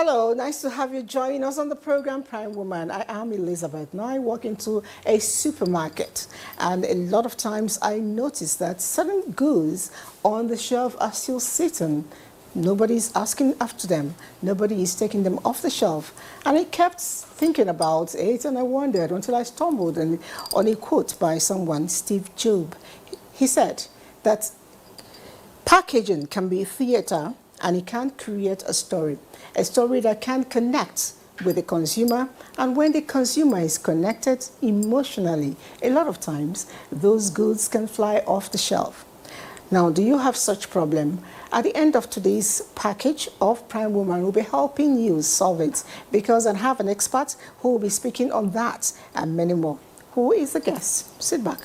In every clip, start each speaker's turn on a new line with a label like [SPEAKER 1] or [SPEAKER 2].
[SPEAKER 1] Hello, nice to have you join us on the program Prime Woman. I am Elizabeth. Now I walk into a supermarket and a lot of times I notice that certain goods on the shelf are still sitting. Nobody's asking after them. Nobody is taking them off the shelf. And I kept thinking about it and I wondered until I stumbled on a quote by someone, Steve Jobs. He said that packaging can be theater and it can create a story that can connect with the consumer. And when the consumer is connected emotionally, a lot of times those goods can fly off the shelf. Now, do you have such problem? At the end of today's package of Prime Woman, we'll be helping you solve it because I have an expert who will be speaking on that and many more. Who is the guest? Sit back.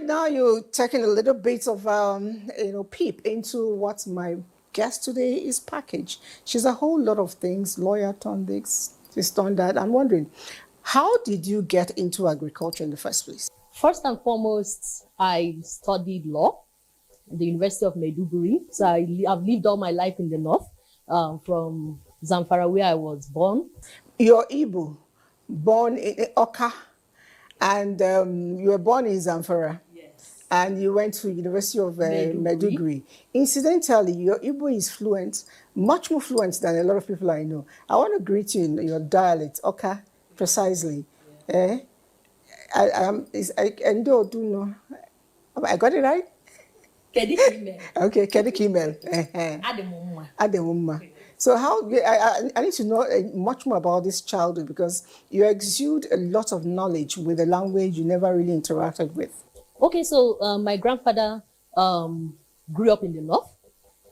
[SPEAKER 1] Now you're taking a little bit of peep into what my guest today is packaged. She's a whole lot of things, lawyer turned this, she's done that. I'm wondering, how did you get into agriculture in the first place?
[SPEAKER 2] First and foremost, I studied law at the University of Maiduguri. So I've lived all my life in the north, from Zamfara, where I was born.
[SPEAKER 1] You're Igbo, born in Oka, and you were born in Zamfara. And you went to University of Maiduguri. Incidentally, your Igbo is fluent, much more fluent than a lot of people I know. I want to greet you in your dialect, okay, precisely. Yeah. I got it right?
[SPEAKER 2] Kedi Kimel.
[SPEAKER 1] Okay, Kedi Kimel. Ademumma. So I need to know much more about this childhood because you exude a lot of knowledge with a language you never really interacted with.
[SPEAKER 2] Okay, so my grandfather grew up in the north,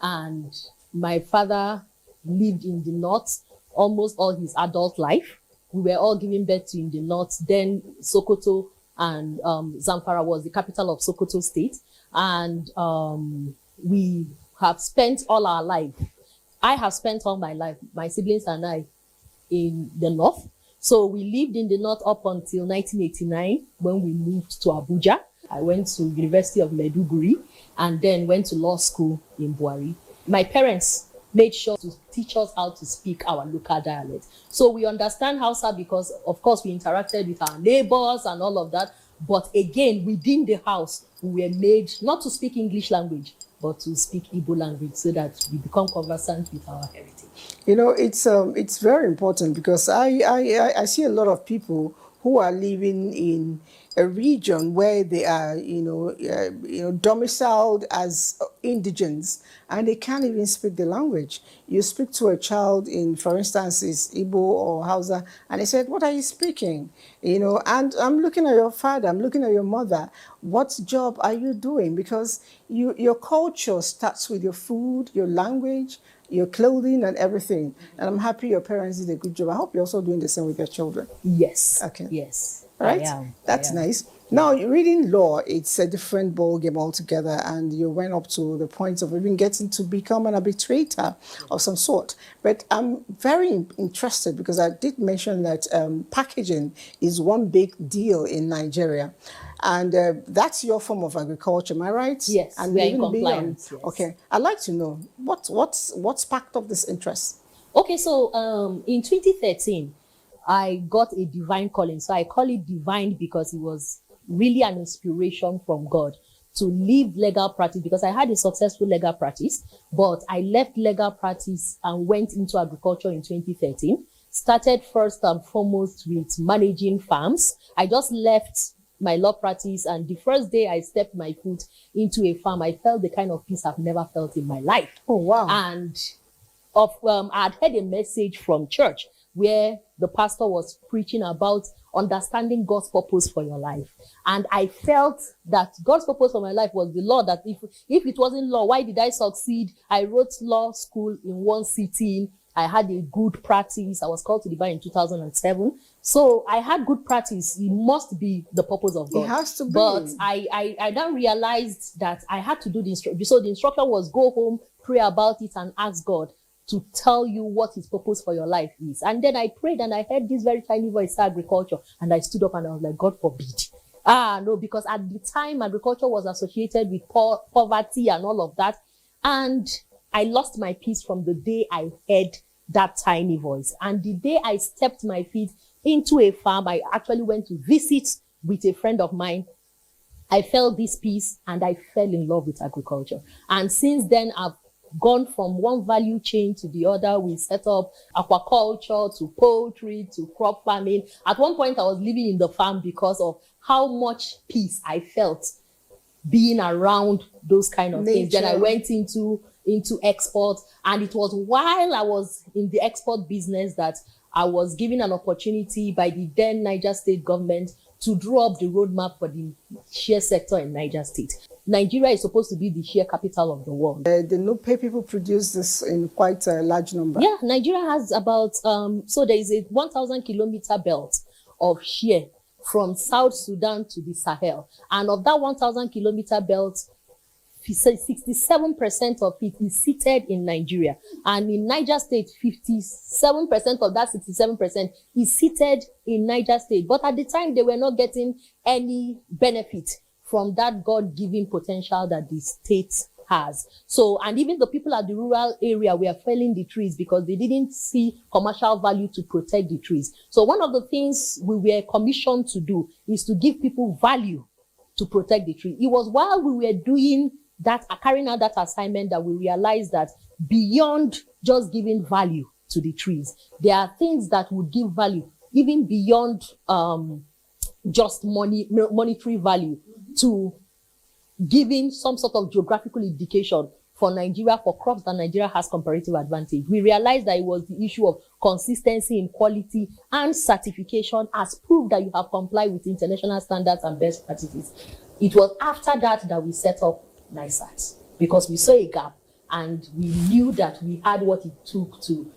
[SPEAKER 2] and my father lived in the north almost all his adult life. We were all giving birth to in the north. Then Sokoto and Zamfara was the capital of Sokoto State, and we have spent all our life. I have spent all my life, my siblings and I, in the north. So we lived in the north up until 1989 when we moved to Abuja. I went to University of Maiduguri and then went to law school in Buari. My parents made sure to teach us how to speak our local dialect. So we understand Hausa because, of course, we interacted with our neighbors and all of that. But again, within the house, we were made not to speak English language, but to speak Igbo language so that we become conversant with our heritage.
[SPEAKER 1] You know, it's very important because I see a lot of people who are living in a region where they are, domiciled as indigents, and they can't even speak the language. You speak to a child in, for instance, is Igbo or Hausa, and they said, "What are you speaking?" And I'm looking at your father, I'm looking at your mother. What job are you doing? Because your culture starts with your food, your language, your clothing and everything. And I'm happy your parents did a good job. I hope you're also doing the same with your children.
[SPEAKER 2] Yes.
[SPEAKER 1] Okay.
[SPEAKER 2] Yes.
[SPEAKER 1] Right?
[SPEAKER 2] I am.
[SPEAKER 1] That's nice. Now, reading law, it's a different ballgame altogether, and you went up to the point of even getting to become an arbitrator of some sort. But I'm very interested because I did mention that packaging is one big deal in Nigeria. And that's your form of agriculture, am I right?
[SPEAKER 2] Yes,
[SPEAKER 1] and
[SPEAKER 2] we are in
[SPEAKER 1] even
[SPEAKER 2] compliance.
[SPEAKER 1] Beyond.
[SPEAKER 2] Yes.
[SPEAKER 1] Okay, I'd like to know what's sparked up this interest.
[SPEAKER 2] Okay, so in 2013, I got a divine calling. So I call it divine because it was really an inspiration from God to leave legal practice because I had a successful legal practice, but I left legal practice and went into agriculture in 2013. Started first and foremost with managing farms. I just left my law practice, and the first day I stepped my foot into a farm, I felt the kind of peace I've never felt in my life.
[SPEAKER 1] Oh, wow.
[SPEAKER 2] And I had heard a message from church where the pastor was preaching about understanding God's purpose for your life. And I felt that God's purpose for my life was the law, that if it wasn't law, why did I succeed? I wrote law school in one sitting. I had a good practice. I was called to the bar in 2007. So I had good practice. It must be the purpose of God.
[SPEAKER 1] It has to be.
[SPEAKER 2] But I then realized that I had to do the instruction. So the instruction was go home, pray about it, and ask God to tell you what his purpose for your life is. And then I prayed and I heard this very tiny voice, agriculture. And I stood up and I was like, God forbid. No, because at the time, agriculture was associated with poverty and all of that. And I lost my peace from the day I heard that tiny voice. And the day I stepped my feet into a farm, I actually went to visit with a friend of mine. I felt this peace and I fell in love with agriculture. And since then, I've gone from one value chain to the other. We set up aquaculture to poultry to crop farming. At one point, I was living in the farm because of how much peace I felt being around those kind of things. Then I went into export, and it was while I was in the export business that I was given an opportunity by the then Niger State government to draw up the roadmap for the shea sector in Niger State. Nigeria is supposed to be the shea capital of the world. The
[SPEAKER 1] Nupe people produce this in quite a large number.
[SPEAKER 2] Yeah, Nigeria has about, so there is a 1,000 kilometer belt of shea from South Sudan to the Sahel. And of that 1,000 kilometer belt, 67% of it is seated in Nigeria. And in Niger State, 57% of that 67% is seated in Niger State. But at the time, they were not getting any benefit from that God-given potential that the state has. So, and even the people at the rural area were felling the trees because they didn't see commercial value to protect the trees. So one of the things we were commissioned to do is to give people value to protect the tree. It was while we were doing that, carrying out that assignment, that we realized that beyond just giving value to the trees, there are things that would give value even beyond just monetary value, to giving some sort of geographical indication for Nigeria, for crops that Nigeria has comparative advantage. We realized that it was the issue of consistency in quality and certification as proof that you have complied with international standards and best practices. It was after that we set up NISAT, because we saw a gap and we knew that we had what it took to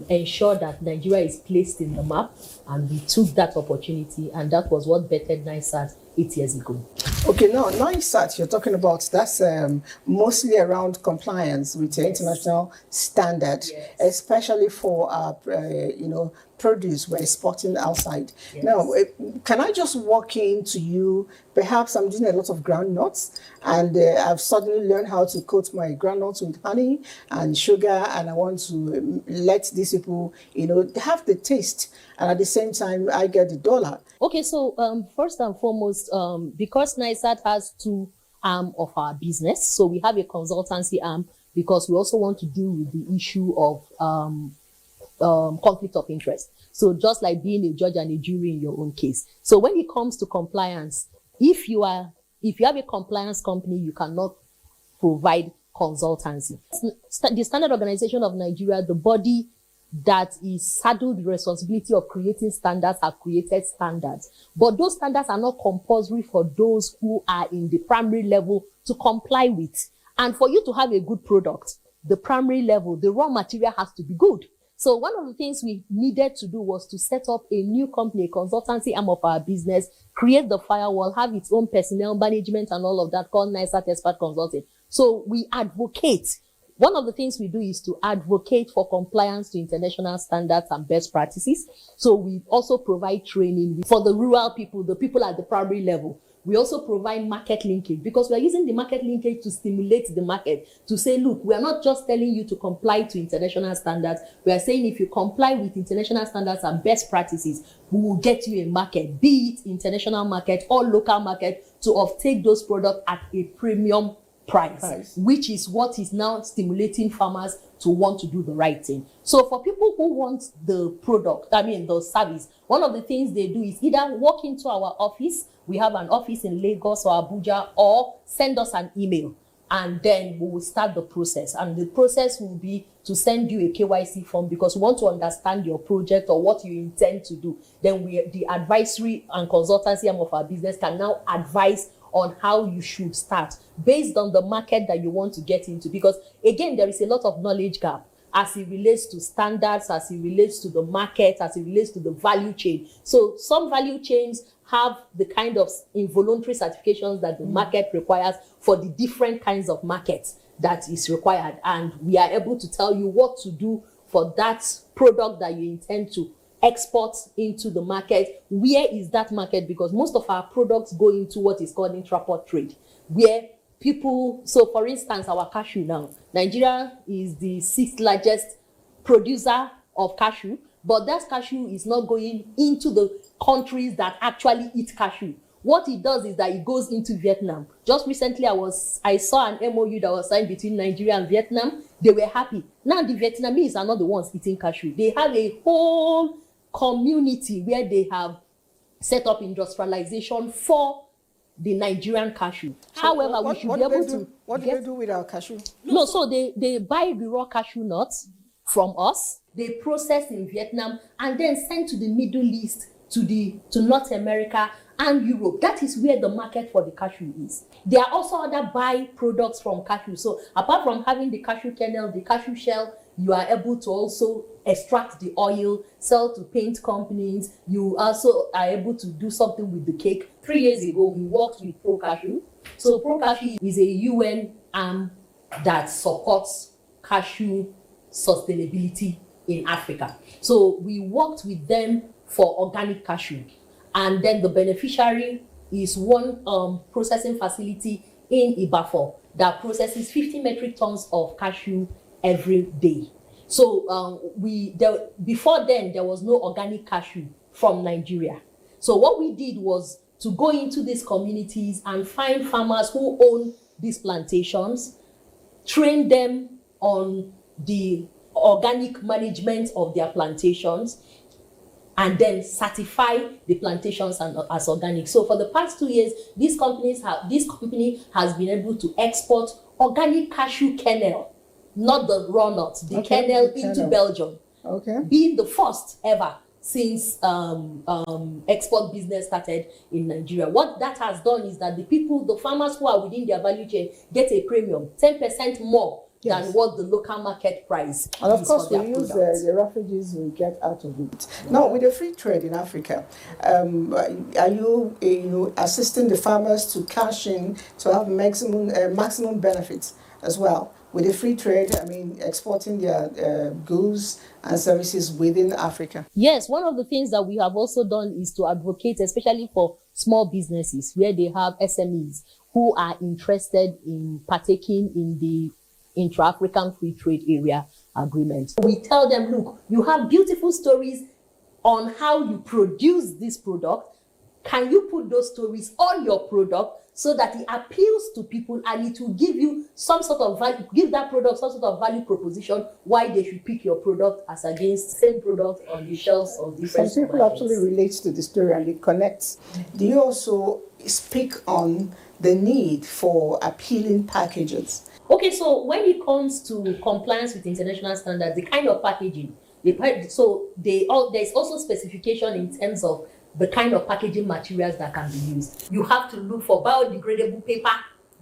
[SPEAKER 2] ensure that Nigeria is placed in the map, and we took that opportunity, and that was what bettered NISAT 8 years ago.
[SPEAKER 1] Okay, now NISAT you're talking about, that's mostly around compliance with the international standard, especially for produce we're exporting outside. Yes. Now, can I just walk into you? Perhaps I'm doing a lot of groundnuts, and I've suddenly learned how to coat my groundnuts with honey and sugar, and I want to let these people, have the taste, and at the same time, I get the dollar.
[SPEAKER 2] Okay, so first and foremost, because NISAT has two arms of our business, so we have a consultancy arm, because we also want to deal with the issue of conflict of interest. So just like being a judge and a jury in your own case. So when it comes to compliance, if you have a compliance company, you cannot provide consultancy. The Standard Organization of Nigeria, the body that is saddled with the responsibility of creating standards, have created standards. But those standards are not compulsory for those who are in the primary level to comply with. And for you to have a good product, the primary level, the raw material has to be good. So one of the things we needed to do was to set up a new company, a consultancy arm of our business, create the firewall, have its own personnel management and all of that, called NISAT Expert Consulting. So we advocate. One of the things we do is to advocate for compliance to international standards and best practices. So we also provide training for the rural people, the people at the primary level. We also provide market linkage, because we are using the market linkage to stimulate the market, to say, look, we are not just telling you to comply to international standards. We are saying if you comply with international standards and best practices, we will get you a market, be it international market or local market, to offtake those products at a premium price, which is what is now stimulating farmers to want to do the right thing. So for people who want the product, the service, one of the things they do is either walk into our office. We have an office in Lagos or Abuja, or send us an email and then we will start the process. And the process will be to send you a KYC form because we want to understand your project or what you intend to do. Then the advisory and consultancy arm of our business can now advise on how you should start based on the market that you want to get into. Because again, there is a lot of knowledge gap as it relates to standards, as it relates to the market, as it relates to the value chain. So some value chains have the kind of involuntary certifications that the market requires for the different kinds of markets that is required. And we are able to tell you what to do for that product that you intend to export into the market. Where is that market? Because most of our products go into what is called intraport trade, where people, so for instance, our cashew now, Nigeria is the 6th largest producer of cashew, but that cashew is not going into the countries that actually eat cashew. What it does is that it goes into Vietnam. Just recently, I saw an MOU that was signed between Nigeria and Vietnam. They were happy. Now the Vietnamese are not the ones eating cashew. They have a whole community where they have set up industrialization for the Nigerian cashew.
[SPEAKER 1] So
[SPEAKER 2] however, we should be able to.
[SPEAKER 1] What do they do with our cashew?
[SPEAKER 2] No, so they buy the raw cashew nuts from us. They process in Vietnam and then send to the Middle East, to North America and Europe. That is where the market for the cashew is. There are also other byproducts from cashew. So apart from having the cashew kernel, the cashew shell, you are able to also extract the oil, sell to paint companies. You also are able to do something with the cake. 3 years ago, we worked with Pro Cashew. So Pro Cashew is a UN arm that supports cashew sustainability in Africa. So we worked with them for organic cashew. And then the beneficiary is one processing facility in Ibafo that processes 50 metric tons of cashew every day. So before then, there was no organic cashew from Nigeria. So what we did was to go into these communities and find farmers who own these plantations, train them on the organic management of their plantations, and then certify the plantations as organic. So for the past 2 years, this company has been able to export organic cashew kernel, not the raw nuts, the kernel into Belgium.
[SPEAKER 1] Okay.
[SPEAKER 2] Being the first ever since export business started in Nigeria. What that has done is that the farmers who are within their value chain get a premium, 10% more than what the local market price
[SPEAKER 1] and of
[SPEAKER 2] is
[SPEAKER 1] course,
[SPEAKER 2] for
[SPEAKER 1] we
[SPEAKER 2] their
[SPEAKER 1] use
[SPEAKER 2] products.
[SPEAKER 1] the refugees we get out of it. Now, with the free trade in Africa, are you assisting the farmers to cash in to have maximum benefits as well? With the free trade, I mean, exporting their goods and services within Africa.
[SPEAKER 2] Yes, one of the things that we have also done is to advocate, especially for small businesses where they have SMEs who are interested in partaking in the Intra-African Free Trade Area Agreement. We tell them, look, you have beautiful stories on how you produce this product. Can you put those stories on your product so that it appeals to people and it will give you some sort of value, give that product some sort of value proposition why they should pick your product as against same product on the shelves of different
[SPEAKER 1] Some people actually relate to the story and it connects. Do you also speak on the need for appealing packages?
[SPEAKER 2] Okay, so when it comes to compliance with international standards, the kind of packaging, there's also specification in terms of the kind of packaging materials that can be used. You have to look for biodegradable paper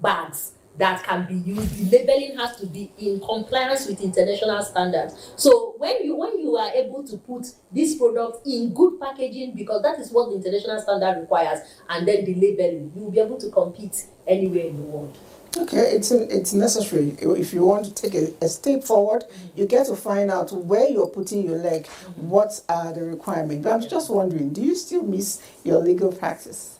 [SPEAKER 2] bags that can be used. The labeling has to be in compliance with international standards. So when you are able to put this product in good packaging, because that is what the international standard requires, and then the labeling, you will be able to compete anywhere in the world.
[SPEAKER 1] Okay, it's necessary. If you want to take a step forward, you get to find out where you're putting your leg, what are the requirements. But I'm just wondering, do you still miss your legal practice?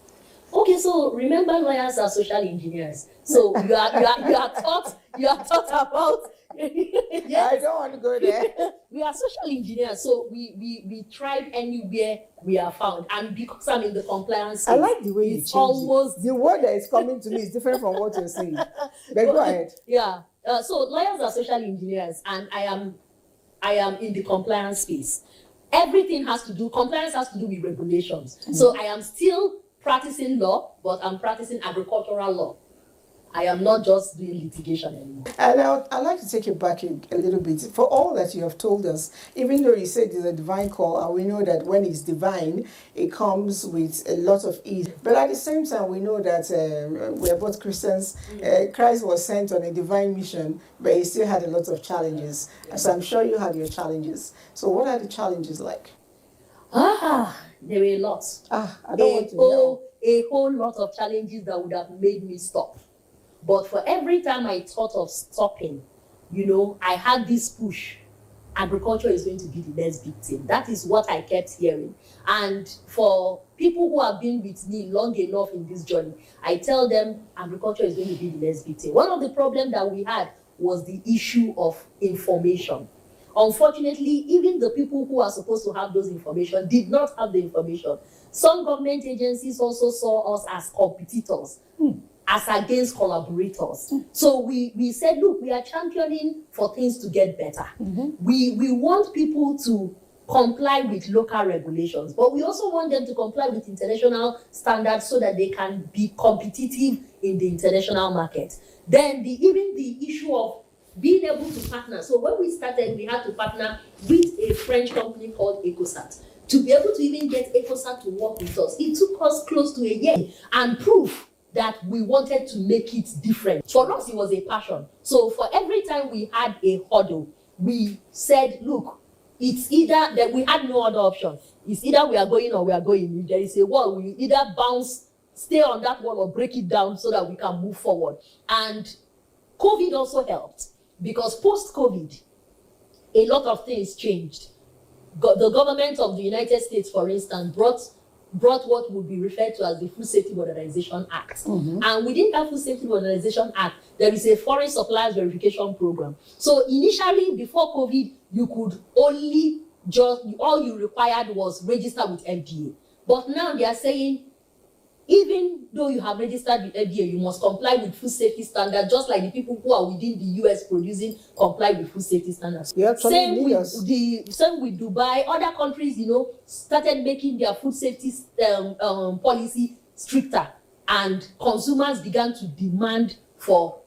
[SPEAKER 2] Okay, so remember, lawyers are social engineers. So you are taught about. Yes.
[SPEAKER 1] I don't want to go there.
[SPEAKER 2] We are social engineers, so we thrive anywhere we are found. And because I'm in the compliance space,
[SPEAKER 1] I like the way you change
[SPEAKER 2] almost
[SPEAKER 1] it. The word that is coming to me is different from what you're saying. But go ahead.
[SPEAKER 2] Yeah. So lawyers are social engineers, and I am in the compliance space. Compliance has to do with regulations. So I am still practicing law, but I'm practicing agricultural law. I am not just doing litigation anymore.
[SPEAKER 1] And I'd like to take you back a little bit. For all that you have told us, even though you said it's a divine call, and we know that when it's divine, it comes with a lot of ease. But at the same time, we know that we are both Christians. Christ was sent on a divine mission, but he still had a lot of challenges. So I'm sure you had your challenges. So what are the challenges like?
[SPEAKER 2] There were a lot.
[SPEAKER 1] I don't want to know.
[SPEAKER 2] A whole lot of challenges that would have made me stop. But for every time I thought of stopping, I had this push. Agriculture is going to be the next big thing. That is what I kept hearing. And for people who have been with me long enough in this journey, I tell them agriculture is going to be the next big thing. One of the problems that we had was the issue of information. Unfortunately, even the people who are supposed to have those information did not have the information. Some government agencies also saw us as competitors. As against collaborators. So we said, look, we are championing for things to get better. We want people to comply with local regulations, but we also want them to comply with international standards so that they can be competitive in the international market. Then even the issue of being able to partner. So when we started, we had to partner with a French company called Ecosat. To be able to even get Ecosat to work with us, it took us close to a year and proof that we wanted to make it different. For us, it was a passion. So for every time we had a hurdle, we said, look, it's either that we had no other option. It's either we are going or we are going. If there is a wall, we either bounce, stay on that wall or break it down so that we can move forward. And COVID also helped because post-COVID, a lot of things changed. The government of the United States, for instance, brought what would be referred to as the Food Safety Modernization Act. And within that Food Safety Modernization Act, there is a foreign suppliers verification program. So initially, before COVID, you could only all you required was register with FDA. But now they are saying, even though you have registered with FDA, you must comply with food safety standards, just like the people who are within the US producing comply with food safety standards. Same with Dubai. Other countries, started making their food safety policy stricter, and consumers began to demand for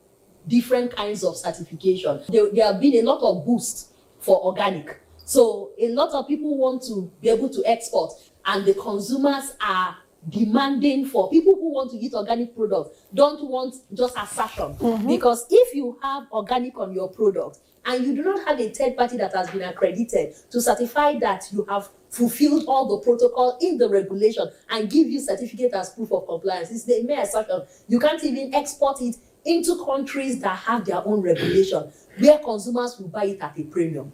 [SPEAKER 2] different kinds of certification. There have been a lot of boosts for organic. So a lot of people want to be able to export, and the consumers are demanding for people who want to eat organic products, don't want just assertion. Because if you have organic on your product and you do not have a third party that has been accredited to certify that you have fulfilled all the protocol in the regulation and give you certificate as proof of compliance, it's the mere assertion. You can't even export it into countries that have their own regulation where consumers will buy it at a premium.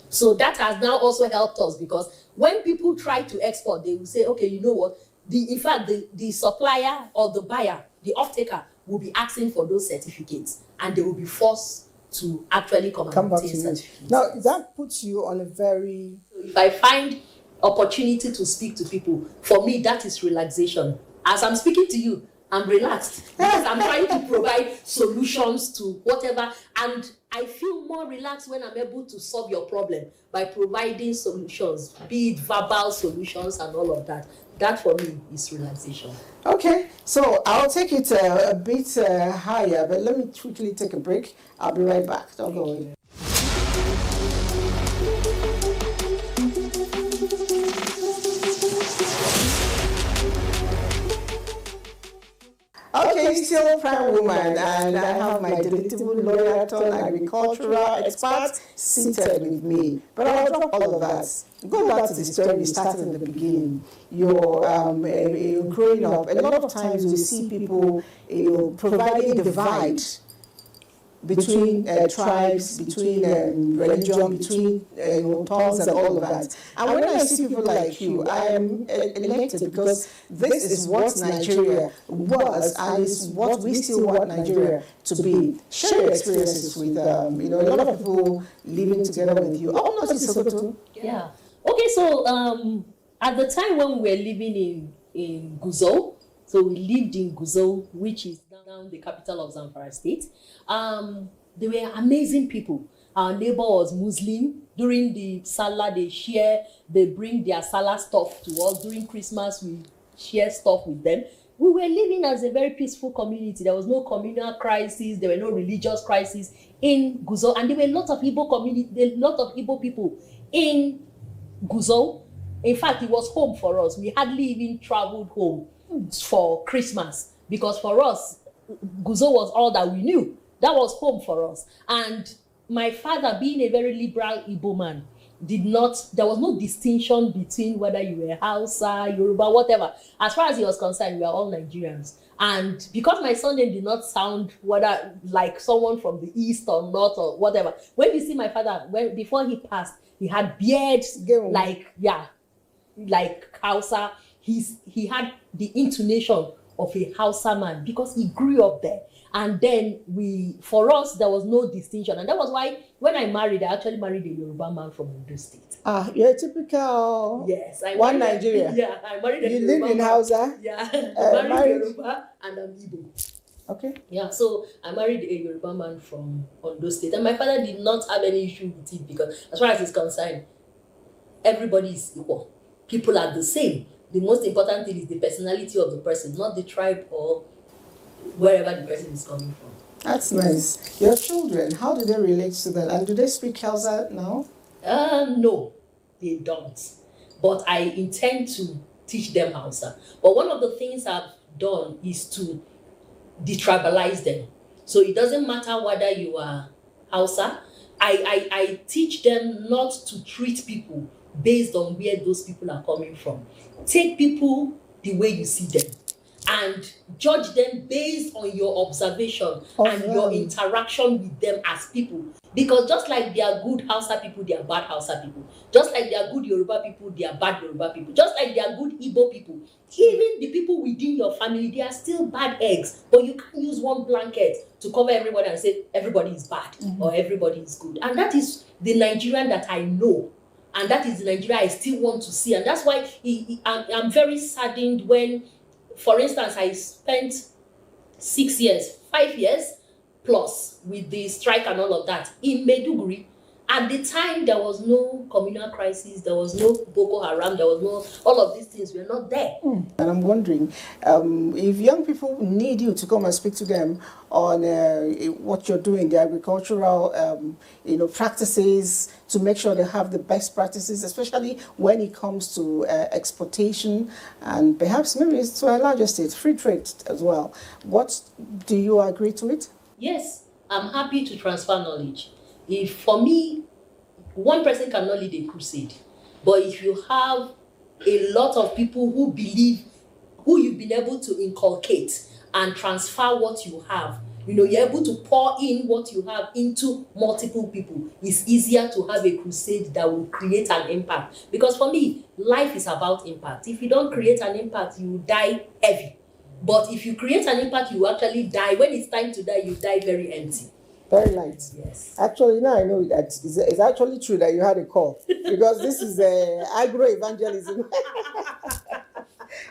[SPEAKER 2] So that has now also helped us, because when people try to export, they will say, okay, you know what? In fact, the supplier or the buyer, the off-taker, will be asking for those certificates, and they will be forced to actually come and obtain certificates.
[SPEAKER 1] Now, that puts you on a very...
[SPEAKER 2] If I find opportunity to speak to people, for me, that is relaxation. As I'm speaking to you, I'm relaxed because I'm trying to provide solutions to whatever, and I feel more relaxed when I'm able to solve your problem by providing solutions, be it verbal solutions and all of that. That for me is relaxation.
[SPEAKER 1] Okay, so I'll take it a bit higher, but let me quickly take a break. I'll be right back. Don't go away. Okay, still Prime Woman, and I have my delectable lawyer turned agricultural expert seated with me. But I'll drop all of that. Go back to the story we started in the beginning. You're growing up. A lot of times we see people, providing divide between tribes, between religion, between tongues and all of that. And when I see people like you, I am elated, because this is what Nigeria was, and is what we still want Nigeria to be. Share your experiences with a lot of people living together with you. Oh, not in Sokoto.
[SPEAKER 2] Yeah. Okay, so at the time when we were living in Gusau, so we lived in Gusau, which is down the capital of Zamfara State. They were amazing people. Our neighbor was Muslim. During the Salah, they bring their Salah stuff to us. During Christmas, we share stuff with them. we were living as a very peaceful community. There was no communal crisis. There were no religious crises in Gusau. And there were a lot of Igbo community, a lot of Igbo people in Gusau. In fact, it was home for us. We hardly even traveled home for Christmas because for us, Gusau was all that we knew. That was home for us. And my father, being a very liberal Igbo man, there was no distinction between whether you were Hausa, Yoruba, whatever. As far as he was concerned, we are all Nigerians. And because my surname did not sound whether like someone from the east or north or whatever, when you see my father, before he passed, he had beards like Hausa. He had the intonation of a Hausa man because he grew up there. And then for us, there was no distinction. And that was why when I married, I actually married a Yoruba man from Ondo State.
[SPEAKER 1] You're a typical
[SPEAKER 2] yes,
[SPEAKER 1] one Nigeria.
[SPEAKER 2] Yeah, I married a
[SPEAKER 1] You
[SPEAKER 2] Yoruba
[SPEAKER 1] live in
[SPEAKER 2] man.
[SPEAKER 1] Hausa?
[SPEAKER 2] Yeah, I married Yoruba and I'm Igbo.
[SPEAKER 1] Okay.
[SPEAKER 2] Yeah, so I married a Yoruba man from Ondo State. And my father did not have any issue with it because as far as it's concerned, everybody is equal. People are the same. The most important thing is the personality of the person, not the tribe or wherever the person is coming from.
[SPEAKER 1] That's nice. Your children, how do they relate to that? And do they speak Hausa now?
[SPEAKER 2] No, they don't. But I intend to teach them Hausa. But one of the things I've done is to detribalize them. So it doesn't matter whether you are Hausa. I teach them not to treat people based on where those people are coming from. Take people the way you see them and judge them based on your observation and your interaction with them as people. Because just like they are good Hausa people, they are bad Hausa people. Just like they are good Yoruba people, they are bad Yoruba people. Just like they are good Igbo people. Even the people within your family, they are still bad eggs. But you can't use one blanket to cover everybody and say everybody is bad or everybody is good. And that is the Nigerian that I know. And that is the Nigeria I still want to see. And that's why I'm very saddened when, for instance, I spent 5 years plus with the strike and all of that in Maiduguri. At the time, there was no communal crisis, there was no Boko Haram, there was no, all of these things were not there.
[SPEAKER 1] And I'm wondering, if young people need you to come and speak to them on what you're doing, the agricultural, practices, to make sure they have the best practices, especially when it comes to exportation and perhaps maybe it's to a larger state, free trade as well. What do you agree to it?
[SPEAKER 2] Yes, I'm happy to transfer knowledge. If for me, one person cannot lead a crusade, but if you have a lot of people who believe, who you've been able to inculcate and transfer what you have, you're able to pour in what you have into multiple people, it's easier to have a crusade that will create an impact. Because for me, life is about impact. If you don't create an impact, you will die heavy. But if you create an impact, you actually die. When it's time to die, you die very empty.
[SPEAKER 1] Very light.
[SPEAKER 2] Yes.
[SPEAKER 1] Actually, now I know that it's actually true that you had a call because this is agro-evangelism.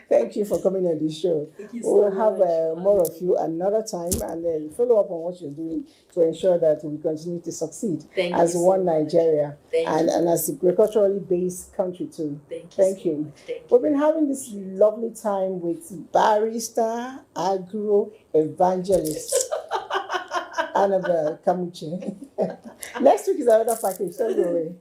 [SPEAKER 1] Thank you for coming on the show.
[SPEAKER 2] Thank you so
[SPEAKER 1] We'll
[SPEAKER 2] much.
[SPEAKER 1] have more of you another time and then follow up on what you're doing to ensure that we continue to succeed as one Nigeria and as a agriculturally based country too. Thank you. We've been having this lovely time with barrister, agro-evangelist. Annabel Kamuche. Next week is another package. Don't go away.